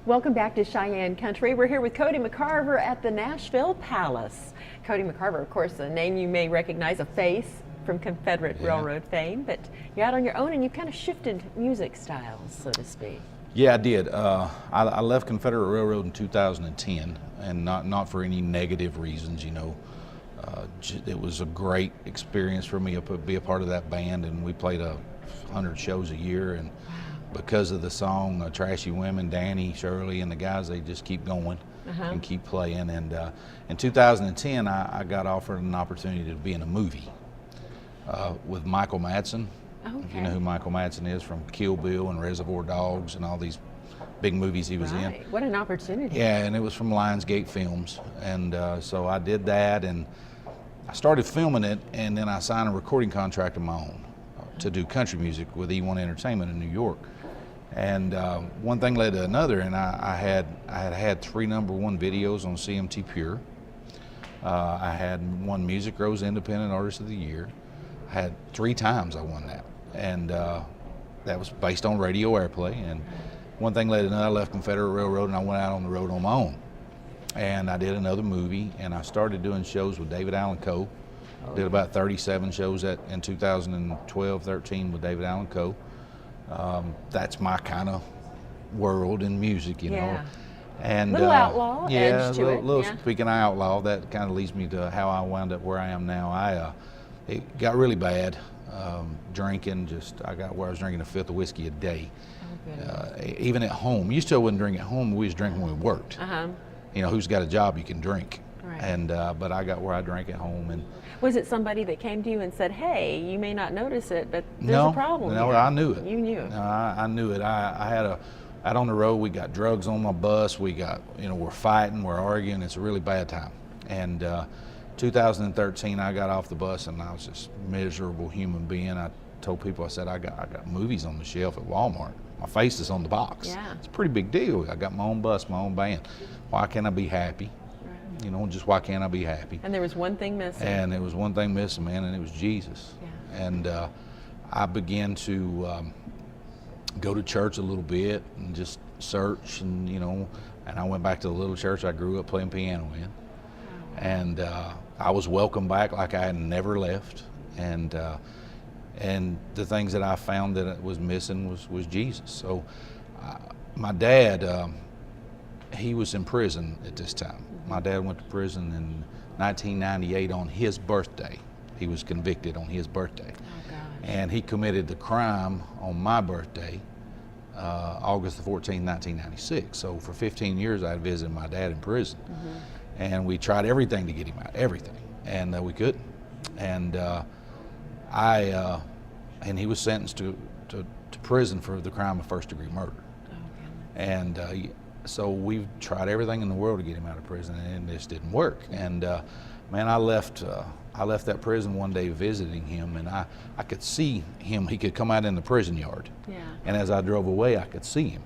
Welcome back to Cheyenne Country. We're here with Cody McCarver at the Nashville Palace. Cody McCarver, of course, a name you may recognize, a face from Confederate Railroad fame, but you're out on your own and you've kind of shifted music styles, so to speak. Yeah, I did. I left Confederate Railroad in 2010, and not for any negative reasons, you know. It was a great experience for me to be a part of that band, and we played 100 shows a year, and because of the song Trashy Women, Danny, Shirley, and the guys, they just keep going and keep playing. And in 2010, I got offered an opportunity to be in a movie with Michael Madsen. Okay. If you know who Michael Madsen is, from Kill Bill and Reservoir Dogs and all these big movies he was in. What an opportunity. Yeah, and it was from Lionsgate Films. And so I did that, and I started filming it, and then I signed a recording contract of my own to do country music with E1 Entertainment in New York. And one thing led to another, and I had 3 #1 videos on CMT Pure. I had won Music Row's Independent Artist of the Year. I had 3 times I won that, and that was based on radio airplay. And one thing led to another. I left Confederate Railroad and I went out on the road on my own. And I did another movie, and I started doing shows with David Allan Coe. Did about 37 shows in 2012-13 with David Allan Coe. That's my kind of world in music, you know. And little outlaw edge to it. Little speaking of outlaw, that kind of leads me to how I wound up where I am now. It got really bad, drinking. I got where I was drinking a 5th of whiskey a day. Even at home. Used to I wouldn't drink at home. We was drinking when we worked. You know, who's got a job you can drink. Right. And but I got where I drank at home. And was it somebody that came to you and said, "Hey, you may not notice it, but there's a problem"? No, here. I knew it. You knew it. No, I knew it. I had out on the road. We got drugs on my bus. We got, we're fighting, we're arguing. It's a really bad time. And 2013, I got off the bus, and I was just a miserable human being. I told people, I said, I got movies on the shelf at Walmart. My face is on the box. Yeah. It's a pretty big deal. I got my own bus, my own band. Why can't I be happy? You know, just why can't I be happy? And there was one thing missing. And there was one thing missing, man, and it was Jesus. Yeah. And I began to go to church a little bit and just search, and and I went back to the little church I grew up playing piano in. And I was welcomed back like I had never left. And the things that I found that was missing was Jesus. So my dad, he was in prison at this time. My dad went to prison in 1998 on his birthday. He was convicted on his birthday. Oh, gosh. And he committed the crime on my birthday, August the 14th, 1996. So for 15 years I had visited my dad in prison. And we tried everything to get him out, everything. And we couldn't. And and he was sentenced to prison for the crime of first-degree murder. Oh, and so we've tried everything in the world to get him out of prison, and this didn't work. And man, I left that prison one day visiting him, and I could see him. He could come out in the prison yard. Yeah. And as I drove away, I could see him.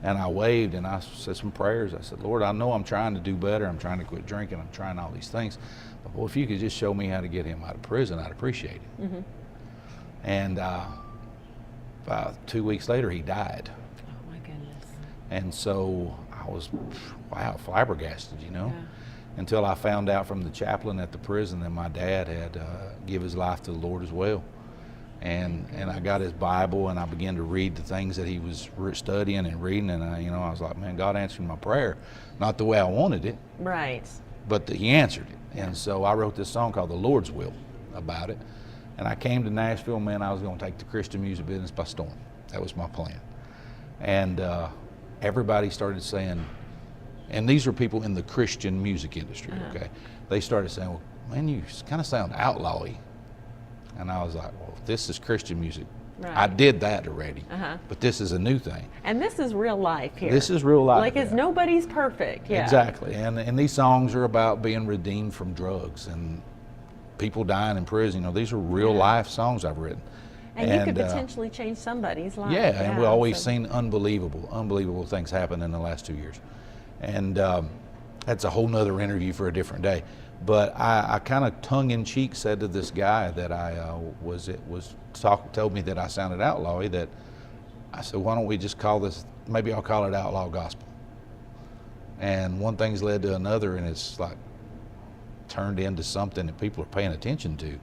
And I waved, and I said some prayers. I said, Lord, I know I'm trying to do better. I'm trying to quit drinking. I'm trying all these things. But boy, if you could just show me how to get him out of prison, I'd appreciate it. And about 2 weeks later, he died. Oh, my goodness. And so I was, flabbergasted, until I found out from the chaplain at the prison that my dad had give his life to the Lord as well. And I got his Bible, and I began to read the things that he was studying and reading, and I was like, man, God answered my prayer, not the way I wanted it, Right. but he answered it. And so I wrote this song called "The Lord's Will" about it. And I came to Nashville, man, I was going to take the Christian music business by storm. That was my plan. And everybody started saying, and these are people in the Christian music industry, okay? They started saying, well, man, you kind of sound outlawy. And I was like, well, this is Christian music. Right. I did that already, but this is a new thing. And this is real life here. This is real life. Like it's nobody's perfect. Yeah. Exactly. And these songs are about being redeemed from drugs and people dying in prison. These are real life songs I've written. And you could potentially change somebody's life. Yeah, and we've always seen unbelievable things happen in the last 2 years. And that's a whole nother interview for a different day. But I kind of tongue-in-cheek said to this guy that I told me that I sounded outlawy, that I said, why don't we just call this, maybe I'll call it Outlaw Gospel. And one thing's led to another, and it's like turned into something that people are paying attention to.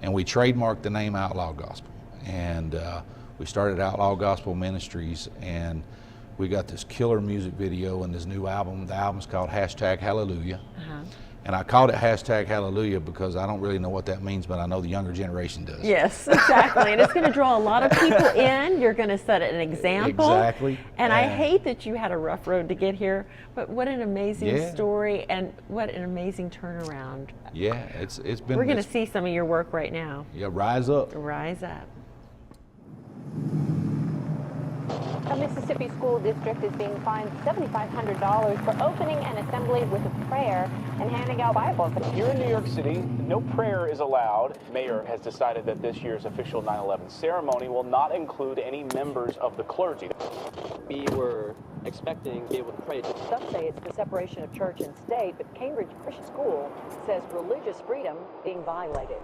And we trademarked the name Outlaw Gospel. And we started Outlaw Gospel Ministries, and we got this killer music video and this new album. The album's called #Hallelujah. And I called it #Hallelujah because I don't really know what that means, but I know the younger generation does. Yes, exactly. And it's going to draw a lot of people in. You're going to set an example. Exactly. And I hate that you had a rough road to get here, but what an amazing story and what an amazing turnaround. Yeah, it's been. We're going to see some of your work right now. Yeah, rise up. Rise up. A Mississippi school district is being fined $7,500 for opening an assembly with a prayer and handing out Bibles. Here in New York City, no prayer is allowed. Mayor has decided that this year's official 9/11 ceremony will not include any members of the clergy. We were expecting to be able to pray. Some say it's the separation of church and state, but Cambridge Christian School says religious freedom being violated.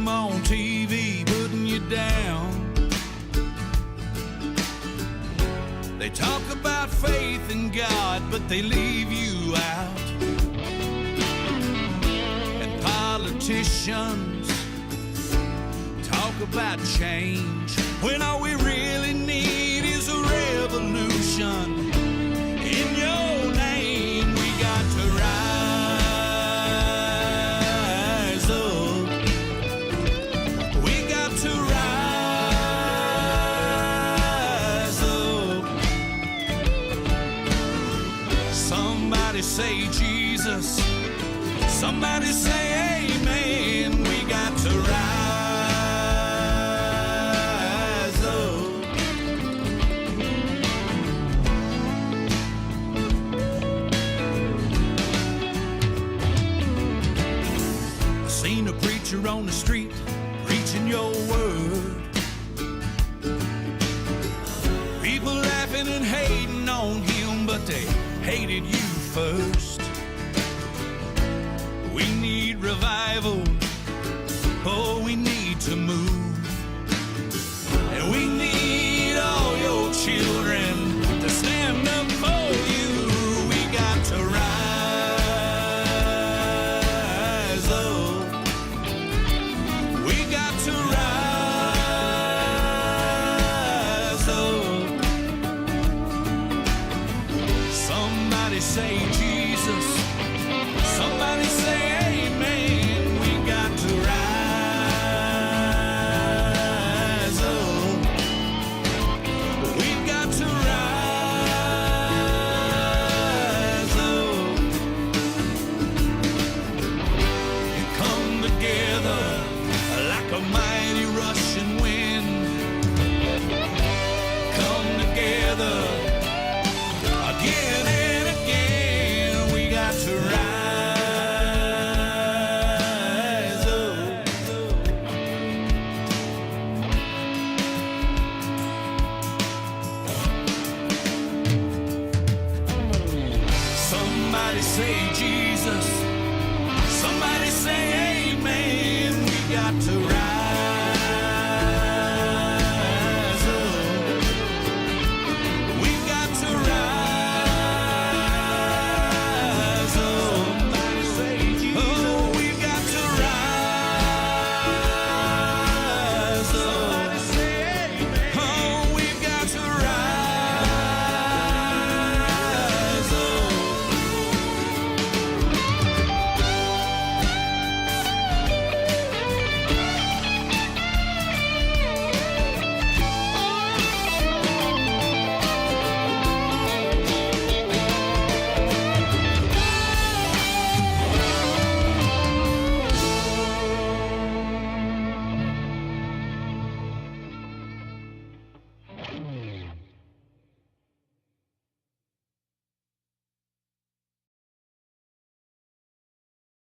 On TV putting you down. They talk about faith in God, but they leave you out. And politicians talk about change when all we really need is a revolution. In your name we got to rise up. Say Jesus, somebody say amen. We got to rise up. I seen a preacher on the street preaching your word. People laughing and hating on him, but they hated you first. We need revival. Oh, we need to move. And we need all your children to stand up for you. We got to rise up. We got to rise up. Somebody say Jesus, somebody say amen. We got to rise up. We got to rise up and come together like a mighty rushing wind. Come together again and again. We got to rise up. Somebody say Jesus.